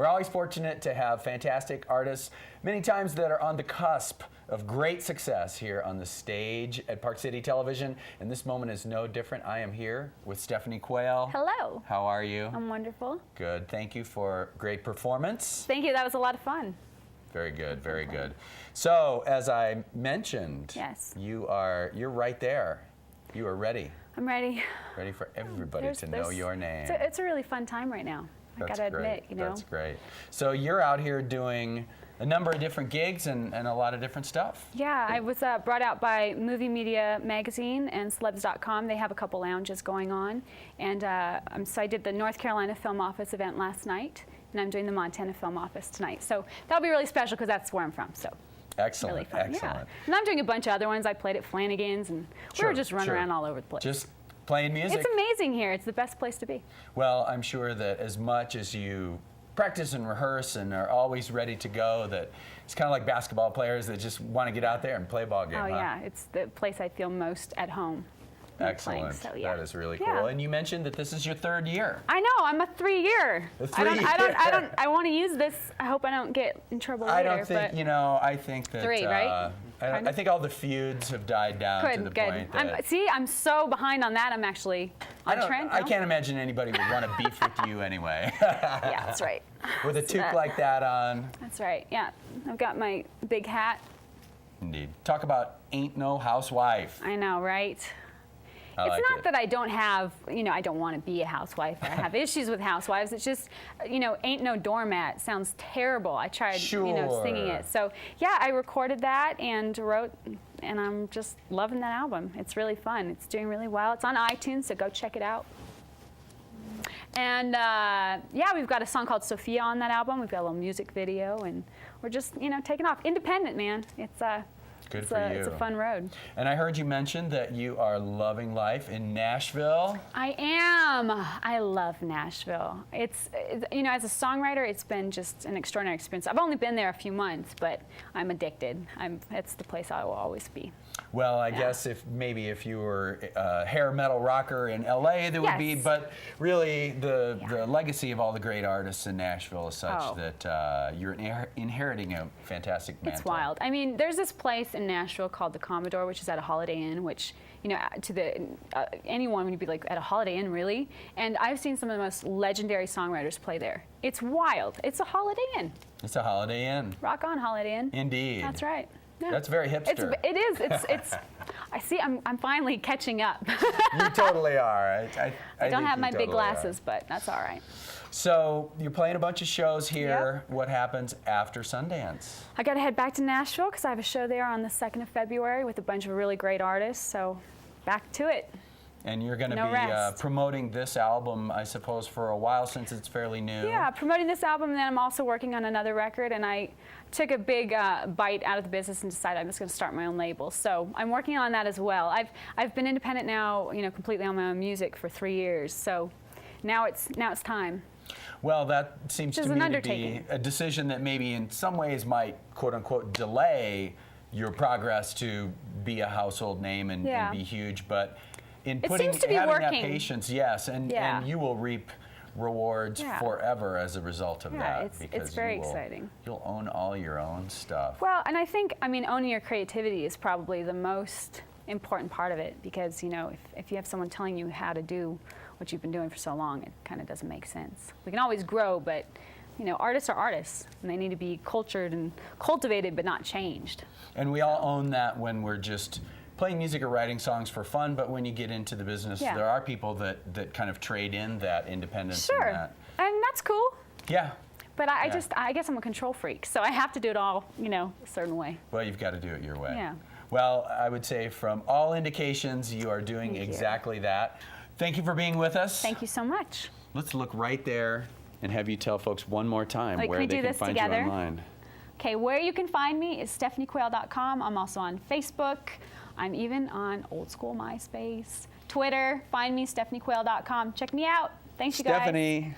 We're always fortunate to have fantastic artists, many times that are on the cusp of great success here on the stage at Park City Television, and this moment is no different. I am here with Stephanie Quayle. Hello. How are you? I'm wonderful. Good. Thank you for great performance. Thank you. That was a lot of fun. Very good, very good. So, as I mentioned, yes, you're right there. You are ready. I'm ready. Ready for everybody to know your name. It's a really fun time right now. I gotta admit, you know. That's great. So you're out here doing a number of different gigs and a lot of different stuff. Yeah, I was brought out by Movie Media Magazine and Celebs.com. They have a couple lounges going on. And so I did the North Carolina Film Office event last night, and I'm doing the Montana Film Office tonight. So that'll be really special because that's where I'm from. So. Excellent, really fun. excellent. Yeah. And I'm doing a bunch of other ones. I played at Flanagan's, and we were just running around all over the place. Just playing music. It's amazing here. It's the best place to be. Well, I'm sure that as much as you practice and rehearse and are always ready to go, that it's kind of like basketball players that just want to get out there and play a ball game. Oh, yeah. It's the place I feel most at home. Excellent. So, yeah. That is really cool. Yeah. And you mentioned that this is your third year. I know. I'm a 3-year. I want to use this. I hope I don't get in trouble later. I don't think, I think that 3, right? I think all the feuds have died down to the point that... I'm so behind on that. I'm actually on trend. I can't imagine anybody would want to beef with you anyway. Yeah, that's right. With a toque like that on. That's right. Yeah. I've got my big hat. Indeed. Talk about ain't no housewife. I know, right? It's not that I don't have, I don't want to be a housewife or I have issues with housewives. It's just, ain't no doormat sounds terrible. I tried, singing it. So, yeah, I recorded that and wrote, and I'm just loving that album. It's really fun. It's doing really well. It's on iTunes, so go check it out. And, yeah, we've got a song called Sophia on that album. We've got a little music video, and we're just, taking off. Independent, man. It's good for you. It's a fun road. And I heard you mention that you are loving life in Nashville. I am. I love Nashville. It's as a songwriter, it's been just an extraordinary experience. I've only been there a few months, but I'm addicted. It's the place I will always be. Well, I guess if you were a hair metal rocker in LA, there would be, but really the legacy of all the great artists in Nashville is such that you're inheriting a fantastic mantle. It's wild. I mean, there's this place in Nashville called the Commodore, which is at a Holiday Inn, which, to anyone would be like, at a Holiday Inn, really? And I've seen some of the most legendary songwriters play there. It's wild. It's a Holiday Inn. It's a Holiday Inn. Rock on, Holiday Inn. Indeed. That's right. Yeah. That's very hipster. It is. It's. I see. I'm finally catching up. You totally are. I don't have my big glasses, but that's all right. So you're playing a bunch of shows here. Yep. What happens after Sundance? I got to head back to Nashville because I have a show there on the 2nd of February with a bunch of really great artists. So back to it. And you're going to be promoting this album, I suppose, for a while since it's fairly new. Yeah, promoting this album, and then I'm also working on another record, and I took a big bite out of the business and decided I'm just going to start my own label. So I'm working on that as well. I've been independent now, completely on my own music for 3 years. So now it's time. Well, that seems to me to be a decision that maybe in some ways might, quote unquote, delay your progress to be a household name and be huge, but in having that patience, yes, and you will reap rewards forever as a result of that. It's very exciting. You'll own all your own stuff. Well, and I think, owning your creativity is probably the most important part of it, because, if you have someone telling you how to do what you've been doing for so long, it kind of doesn't make sense. We can always grow, but, artists are artists, and they need to be cultured and cultivated, but not changed. And we all own that when we're just playing music or writing songs for fun, but when you get into the business, there are people that kind of trade in that independence. Sure, and that's cool. Yeah. But I guess I'm a control freak, so I have to do it all, a certain way. Well, you've got to do it your way. Yeah. Well, I would say from all indications, you are doing exactly that. Thank you for being with us. Thank you so much. Let's look right there and have you tell folks one more time where they can find you online. Okay, where you can find me is stephaniequayle.com. I'm also on Facebook. I'm even on old school MySpace, Twitter. Find me, stephaniequayle.com. Check me out. Thanks, you guys. Stephanie.